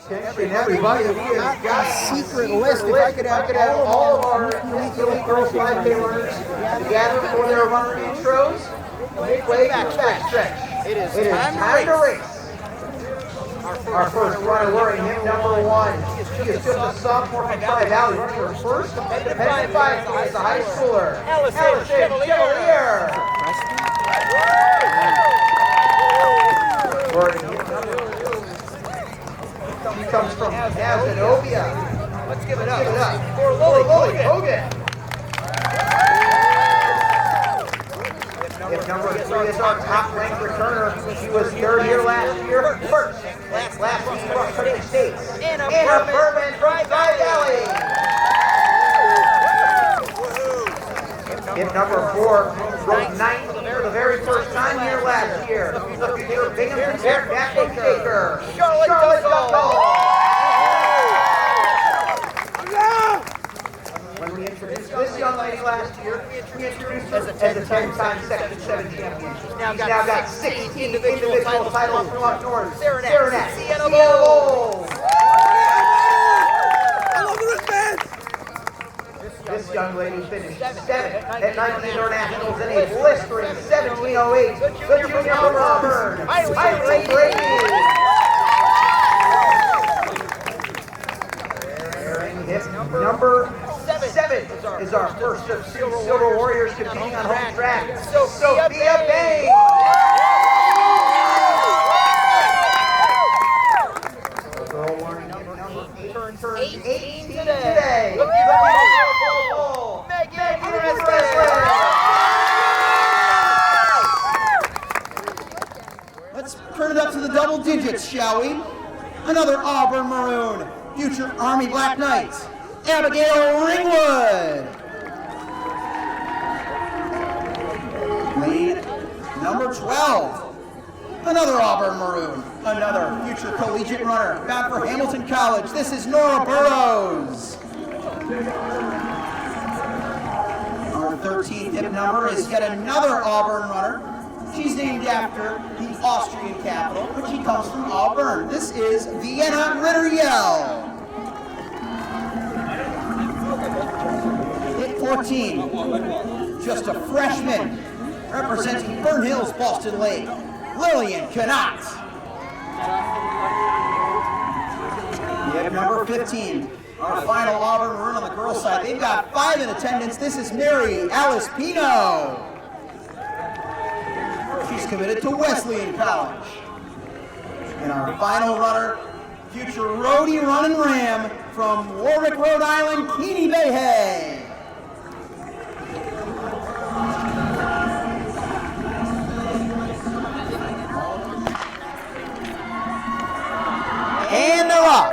Attention everybody, we have got a secret list. If I could have all of our Nisky Girls 5K runners together for their runner intros. Midway to the backstretch. It is time to race. Our first runner wearing him number 1. She is just a sophomore from Tri Valley, running her first competitive 5K as a high schooler. Allison Chevalier. He comes from Abigail. Let's give it up for Lily Hogan. If number 3 is our top-ranked returner, she was third here last year, first last year across the states. Anna Furman from Tri Valley. If number 4 broke 9th for the very first time here last year, the future Binghamton National Shaker, Charlotte Duel. When we introduced this young lady last year, we introduced her as a 10-time Section 7 champion. She's now got 16 individual titles from up north. Saranac, Sienna, Boulds. I love the wristbands! This young lady finished 7th at 19 internationals in a blistering 17:08. The junior from Auburn, Kyleen Brady. Number 7 is our first of 6 Silver Warriors competing on home track, Sophia Bayha. The girl wearing number 8 turns 18 today. Let's turn it up to the double digits, shall we? Another Auburn Maroon, future Army Black Knights, Abigail Ringwood. Lead number 12. Another Auburn Maroon. Another future collegiate runner bound for Hamilton College. This is Nora Burrows. Our 13th hip number is yet another Auburn runner. She's named after the Austrian capital, but she comes from Auburn. This is Vienna Ritteriel. 14, just a freshman, representing Burn Hills, Boston Lake, Lillian Cannot. Yep, number 15, our final Auburn Maroon on the girls' side. They've got 5 in attendance. This is Mary Alice Pino. She's committed to Wesleyan College. And our final runner, future roadie running ram from Warwick, Rhode Island, Keaney Bayha. And they're off.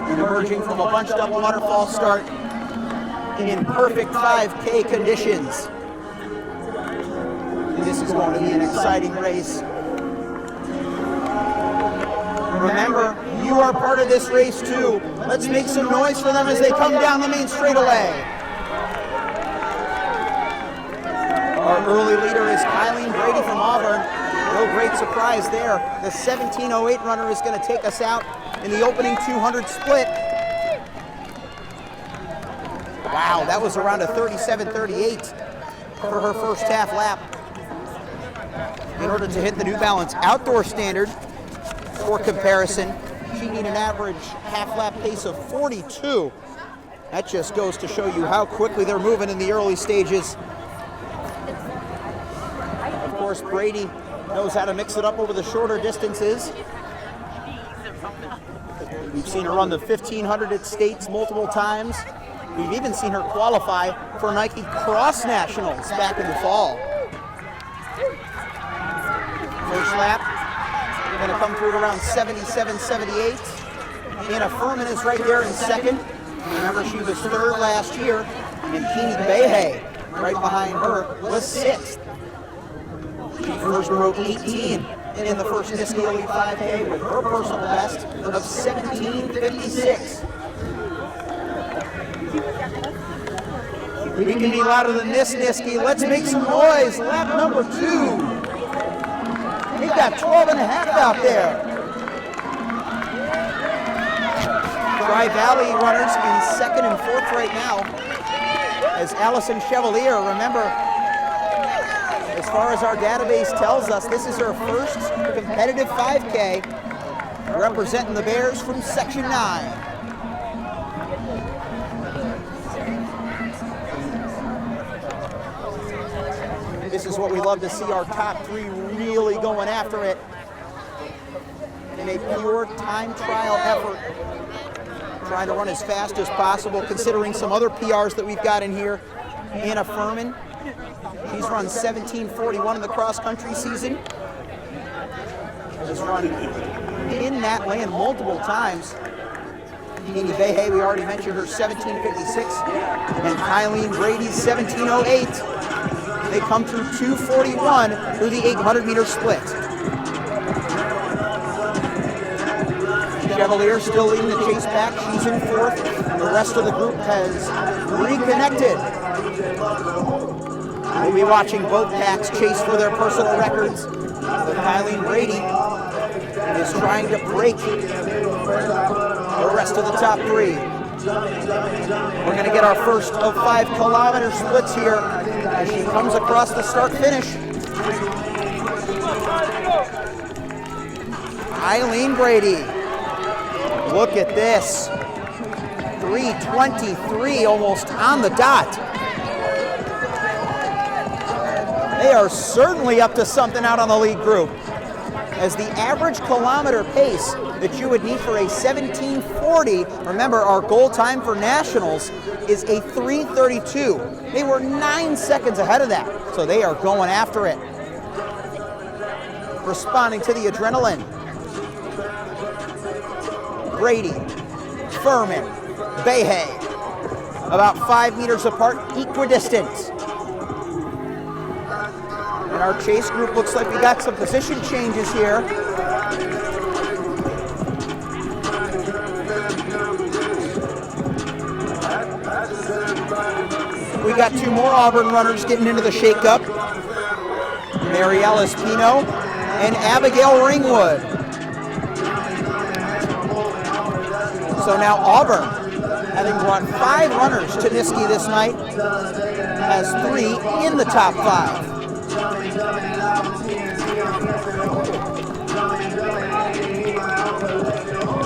And emerging from a bunched up waterfall start in perfect 5K conditions. This is going to be an exciting race. Remember, you are part of this race too. Let's make some noise for them as they come down the main straightaway. Our early leader is Kyleen Brady from Auburn. No great surprise there. The 17:08 runner is going to take us out in the opening 200 split. Wow, that was around a 37:38 for her first half lap. In order to hit the New Balance outdoor standard, for comparison, she needed an average half lap pace of 42. That just goes to show you how quickly they're moving in the early stages. Of course, Brady knows how to mix it up over the shorter distances. We've seen her run the 1500 at States multiple times. We've even seen her qualify for Nike Cross Nationals back in the fall. First lap, we're going to come through at around 77-78. Anna Furman is right there in second. Remember, she was third last year, and Keaney Bayha, right behind her, was sixth. She first broke 18 in the first Nisky Elite 5K with her personal best of 17:56. We can be louder than this, Nisky. Let's make some noise. Lap number 2. They've got 12 and a half out there. Tri-Valley runners in second and fourth right now. As Allison Chevalier, remember, as far as our database tells us, this is her first competitive 5K representing the Bears from Section 9. This is what we love to see, our top three really going after it in a pure time trial effort, trying to run as fast as possible, considering some other PRs that we've got in here. Anna Furman, she's run 17:41 in the cross-country season. Has run in that land multiple times. Keaney Bayha, we already mentioned her 17:56, and Kyleen Brady 17:08. They come through 2:41 through the 800-meter split. Chevalier still leading the chase back. She's in fourth, and the rest of the group has reconnected. We'll be watching both packs chase for their personal records. But Kyleen Brady is trying to break the rest of the top three. We're going to get our first of 5 kilometer splits here as she comes across the start finish. Kyleen Brady, look at this. 3:23, almost on the dot. They are certainly up to something out on the lead group, as the average kilometer pace that you would need for a 17:40, remember our goal time for nationals is a 3:32. They were 9 seconds ahead of that, so they are going after it. Responding to the adrenaline. Brady, Furman, Bayha, about 5 meters apart, equidistant. And our chase group looks like we got some position changes here. We got 2 more Auburn runners getting into the shakeup. Marielle Espino and Abigail Ringwood. So now Auburn, having brought 5 runners to Nisky this night, has 3 in the top 5.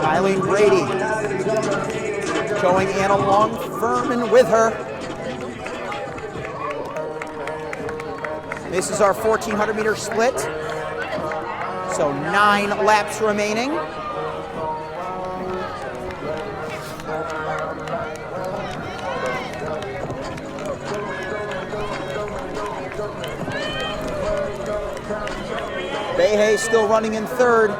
Kyleen Brady showing Anna Furman with her. This is our 1,400 meter split. So 9 laps remaining. Bayha still running in third.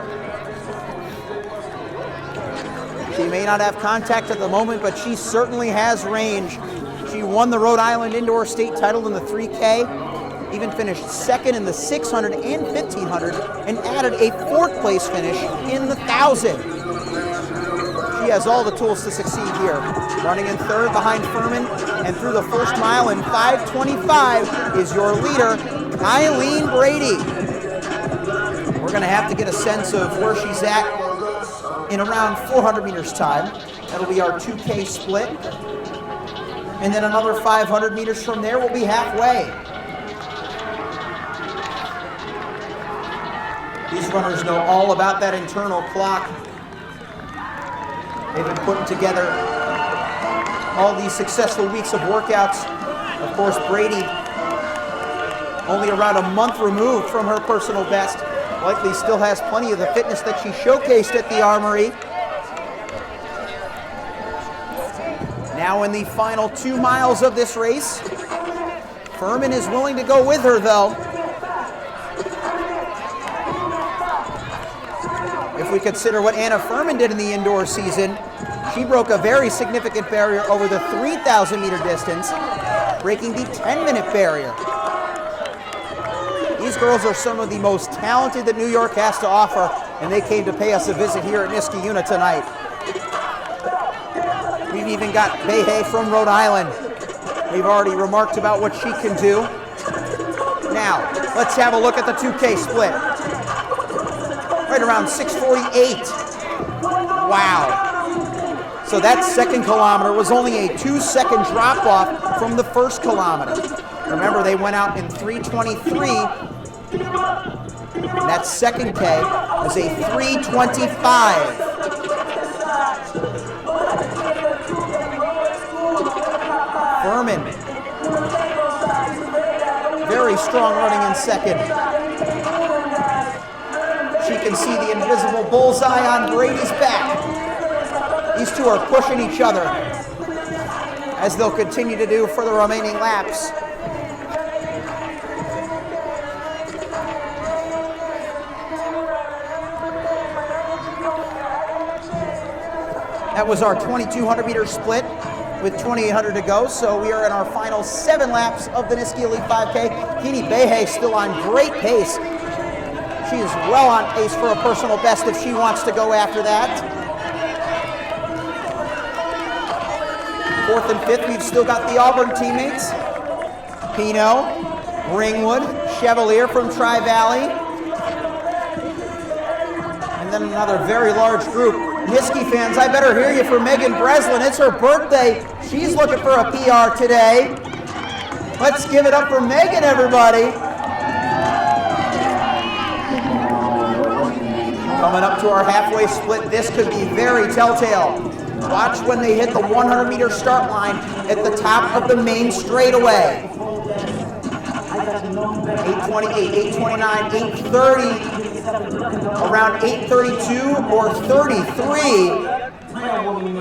She may not have contact at the moment, but she certainly has range. She won the Rhode Island Indoor State title in the 3K, even finished second in the 600 and 1,500, and added a 4th place finish in the 1,000. She has all the tools to succeed here. Running in third behind Furman, and through the first mile in 5:25 is your leader, Kyleen Brady. We're going to have to get a sense of where she's at in around 400 meters time. That'll be our 2K split. And then another 500 meters from there will be halfway. These runners know all about that internal clock. They've been putting together all these successful weeks of workouts. Of course, Brady, only around a month removed from her personal best, likely still has plenty of the fitness that she showcased at the Armory. Now in the final 2 miles of this race, Furman is willing to go with her though. If we consider what Anna Furman did in the indoor season, she broke a very significant barrier over the 3,000 meter distance, breaking the 10-minute barrier. These girls are some of the most talented that New York has to offer, and they came to pay us a visit here at Niskayuna tonight. We've even got Bayha from Rhode Island. We've already remarked about what she can do. Now, let's have a look at the 2K split. Right around 6:48. Wow. So that second kilometer was only a 2-second drop off from the first kilometer. Remember, they went out in 3:23. That second K was a 3:25. Furman, very strong running in second. She can see the invisible bullseye on Brady's back. These two are pushing each other, as they'll continue to do for the remaining laps. That was our 2,200 meter split with 2,800 to go. So we are in our final 7 laps of the Nisky Elite 5K. Keaney Bayha still on great pace. She is well on pace for a personal best if she wants to go after that. 4th and 5th, we've still got the Auburn teammates. Pino, Ringwood, Chevalier from Tri-Valley. And then another very large group. Nisky fans, I better hear you for Megan Breslin. It's her birthday. She's looking for a PR today. Let's give it up for Megan, everybody. Coming up to our halfway split, this could be very telltale. Watch when they hit the 100 meter start line at the top of the main straightaway. 8:28, 8:29, 8:30, around 8:32 or 33.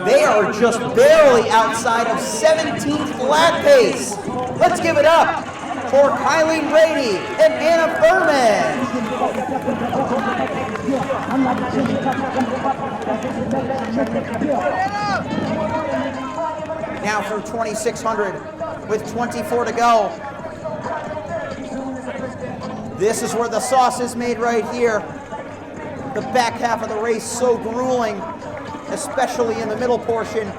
They are just barely outside of 17th lap pace. Let's give it up for Kyleen Brady and Anna Furman. Now through 2,600 with 24 to go. This is where the sauce is made right here. The back half of the race so grueling, especially in the middle portion.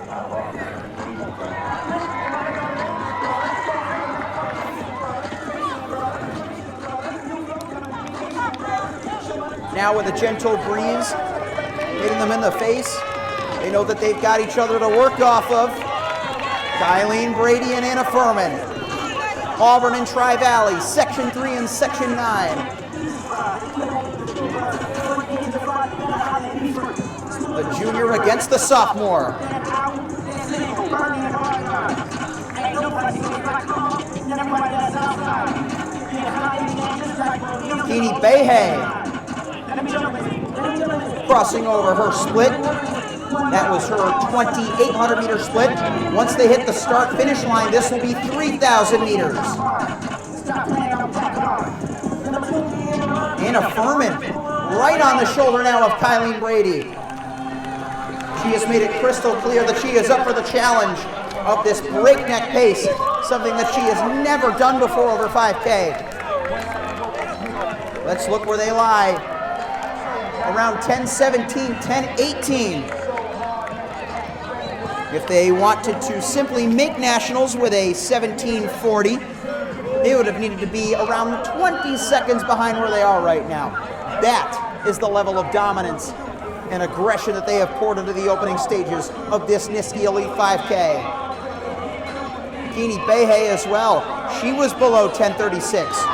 Now with a gentle breeze hitting them in the face, they know that they've got each other to work off of. Kyleen Brady and Anna Furman. Auburn and Tri-Valley, Section 3 and Section 9. The junior against the sophomore. Keaney Bayha crossing over her split. That was her 2,800 meter split. Once they hit the start finish line, this will be 3,000 meters. Anna Furman right on the shoulder now of Kyleen Brady. She has made it crystal clear that she is up for the challenge of this breakneck pace, something that she has never done before over 5K. Let's look where they lie. Around 10:17, 10:18. If they wanted to simply make nationals with a 17:40, they would have needed to be around 20 seconds behind where they are right now. That is the level of dominance and aggression that they have poured into the opening stages of this Nisky Elite 5K. Keaney Bayha as well. She was below 10:36.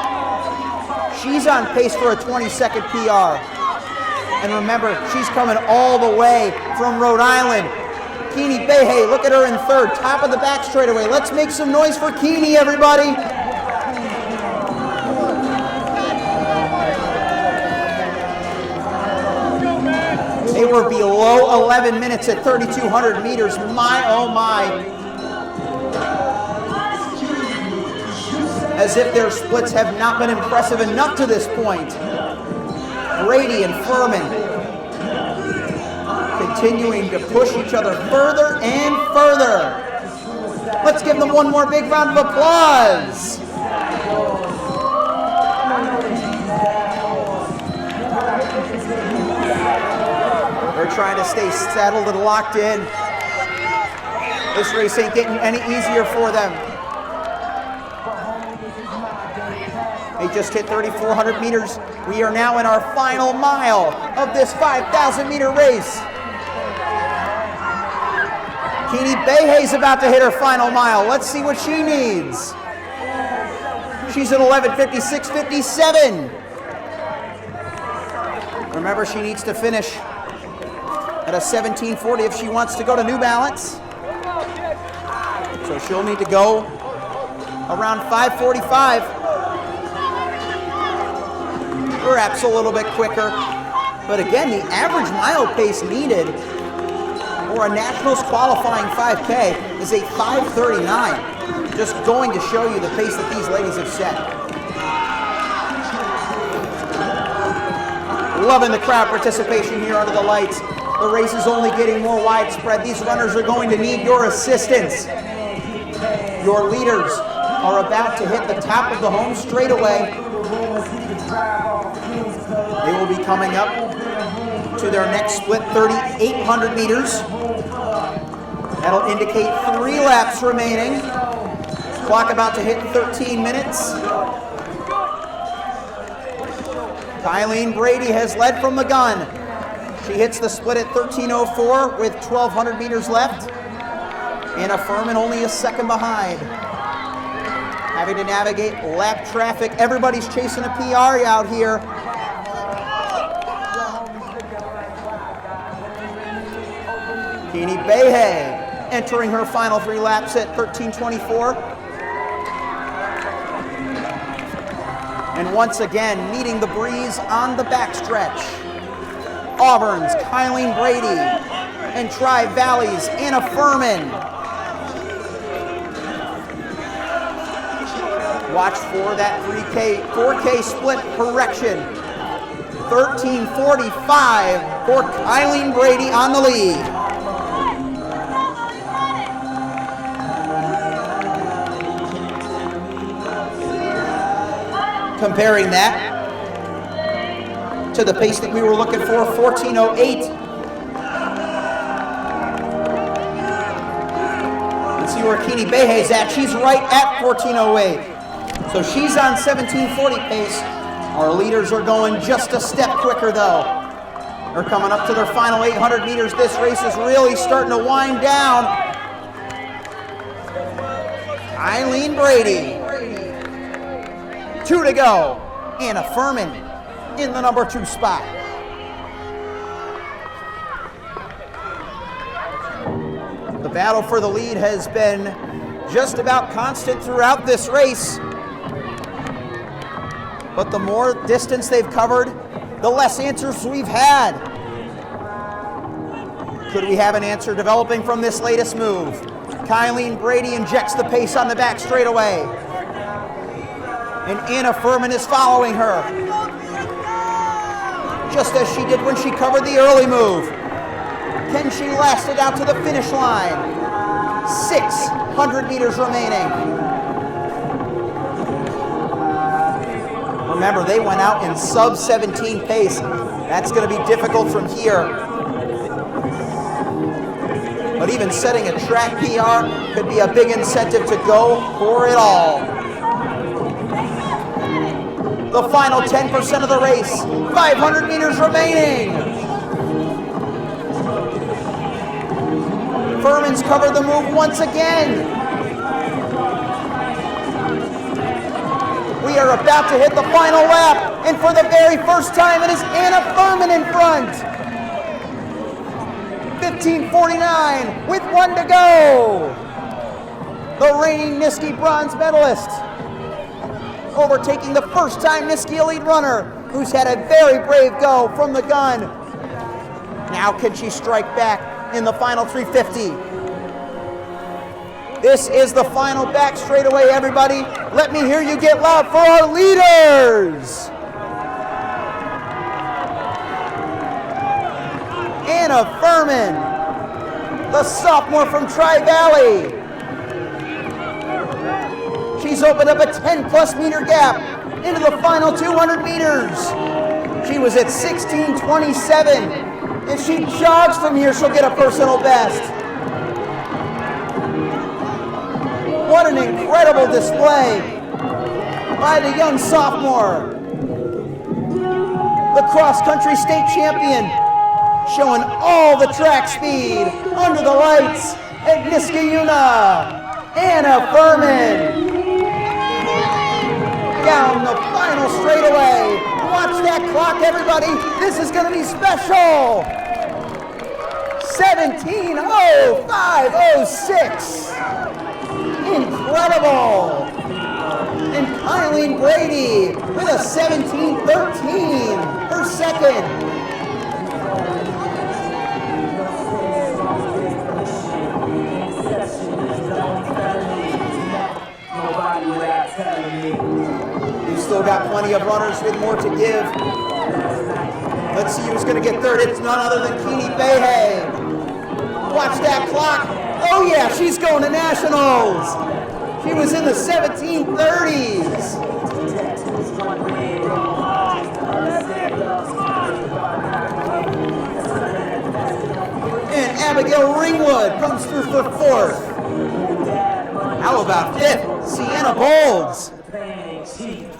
She's on pace for a 20-second PR. And remember, she's coming all the way from Rhode Island. Keaney Bayha, look at her in third, top of the back straightaway. Let's make some noise for Keaney, everybody. They were below 11 minutes at 3,200 meters. My, oh my. As if their splits have not been impressive enough to this point. Brady and Furman continuing to push each other further and further. Let's give them one more big round of applause. They're trying to stay settled and locked in. This race ain't getting any easier for them. They just hit 3,400 meters. We are now in our final mile of this 5,000 meter race. Bayha's about to hit her final mile. Let's see what she needs. She's at 11:56.57. Remember, she needs to finish at a 17:40 if she wants to go to New Balance. So she'll need to go around 5:45. Perhaps a little bit quicker. But again, the average mile pace needed for a Nationals qualifying 5K is a 5:39. Just going to show you the pace that these ladies have set. Loving the crowd participation here under the lights. The race is only getting more widespread. These runners are going to need your assistance. Your leaders are about to hit the top of the home straightaway. They will be coming up to their next split, 3,800 meters. That'll indicate 3 laps remaining. Clock about to hit 13 minutes. Kyleen Brady has led from the gun. She hits the split at 13:04 with 1,200 meters left. Anna Furman only a second behind. Having to navigate lap traffic. Everybody's chasing a PR out here. Keaney Bayha entering her final 3 laps at 13:24. And once again, meeting the breeze on the backstretch. Auburn's Kyleen Brady and Tri-Valley's Anna Furman. Watch for that 4K split correction. 13:45 for Kyleen Brady on the lead. Comparing that to the pace that we were looking for, 14:08. Let's see where Keaney Bayha's at. She's right at 14:08. So she's on 17:40 pace. Our leaders are going just a step quicker though. They're coming up to their final 800 meters. This race is really starting to wind down. Kyleen Brady. 2 to go. Anna Furman in the number 2 spot. The battle for the lead has been just about constant throughout this race. But the more distance they've covered, the less answers we've had. Could we have an answer developing from this latest move? Kyleen Brady injects the pace on the back straightaway. And Anna Furman is following her. Just as she did when she covered the early move. Can she last it out to the finish line? 600 meters remaining. Remember, they went out in sub-17 pace. That's going to be difficult from here. But even setting a track PR could be a big incentive to go for it all. The final 10% of the race, 500 meters remaining. Furman's covered the move once again. We are about to hit the final lap, and for the very first time, it is Anna Furman in front. 15:49 with 1 to go. The reigning Nisky bronze medalist, overtaking the first-time Nisky Elite runner, who's had a very brave go from the gun. Now can she strike back in the final 350? This is the final back straightaway, everybody. Let me hear you get loud for our leaders. Anna Furman, the sophomore from Tri-Valley. She's opened up a 10-plus meter gap into the final 200 meters. She was at 16:27. If she jogs from here, she'll get a personal best. What an incredible display by the young sophomore. The cross-country state champion, showing all the track speed under the lights. and Niskayuna, Anna Furman. Down the final straightaway. Watch that clock, everybody. This is going to be special. 17:05:06. Incredible. And Kyleen Brady with a 17:13, her second. We've still got plenty of runners with more to give. Let's see who's going to get third. It's none other than Keaney Bayha. Watch that clock. Oh yeah, she's going to nationals. She was in the 17:30s. And Abigail Ringwood comes through for fourth. How about fifth? Sienna Boulds.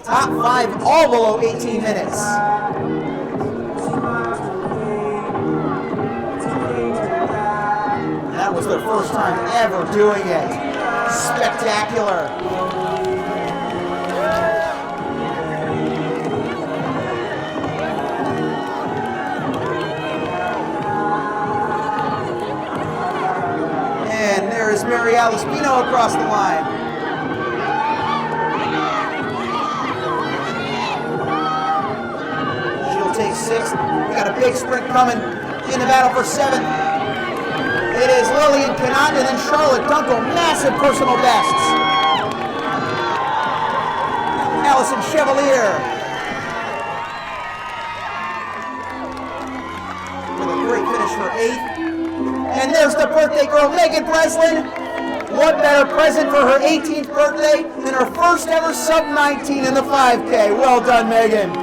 Top five, all below 18 minutes. That was their first time ever doing it. Spectacular. And there is Mary Alice Pino across the line. She'll take sixth. We got a big sprint coming in the battle for seventh. It is Lillian Keaney and then Charlotte Dunkel, massive personal bests. Allison Chevalier with a great finish for eighth. And there's the birthday girl, Megan Breslin. What better present for her 18th birthday than her first ever sub-19 in the 5K. Well done, Megan.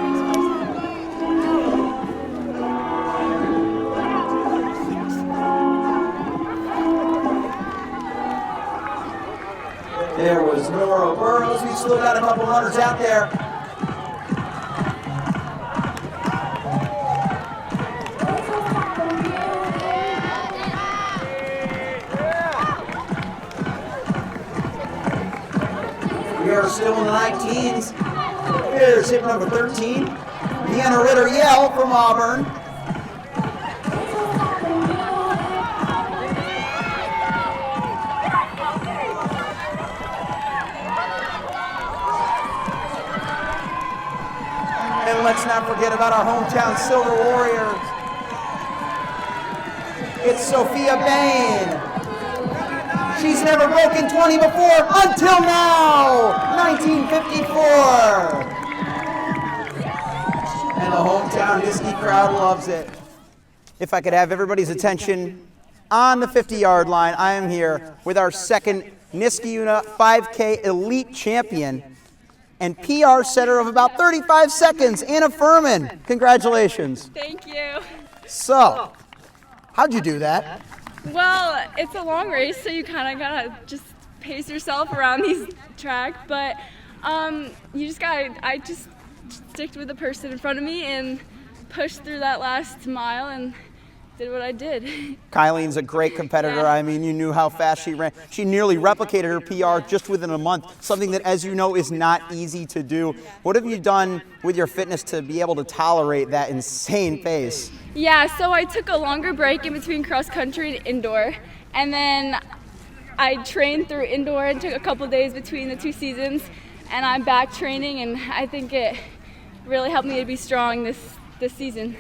There was Nora Burrows. We've still got a couple runners out there. We are still in the 19s. Here's hip number 13, Deanna Ritter-Yell from Auburn. And let's not forget about our hometown Silver Warriors. It's Sophia Bain. She's never broken 20 before until now, 1954. And the hometown Nisky crowd loves it. If I could have everybody's attention on the 50-yard line, I am here with our second Niskayuna 5K Elite champion and PR setter of about 35 seconds, Anna Furman. Congratulations. Thank you. So, how'd you do that? Well, it's a long race, so you kind of gotta just pace yourself around these tracks, but I just sticked with the person in front of me and pushed through that last mile and did what I did. Kyleen's a great competitor. Yeah. I mean, you knew how fast she ran. She nearly replicated her PR just within a month, something that, as you know, is not easy to do. What have you done with your fitness to be able to tolerate that insane pace? Yeah, so I took a longer break in between cross country and indoor, and then I trained through indoor and took a couple days between the two seasons, and I'm back training, and I think it really helped me to be strong this season.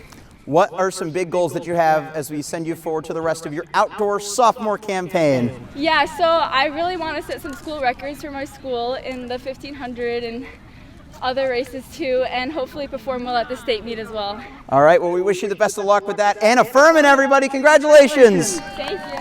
What are some big goals that you have as we send you forward to the rest of your outdoor sophomore campaign? Yeah, so I really want to set some school records for my school in the 1500 and other races too, and hopefully perform well at the state meet as well. All right, well, we wish you the best of luck with that. Anna Furman, everybody, congratulations. Thank you.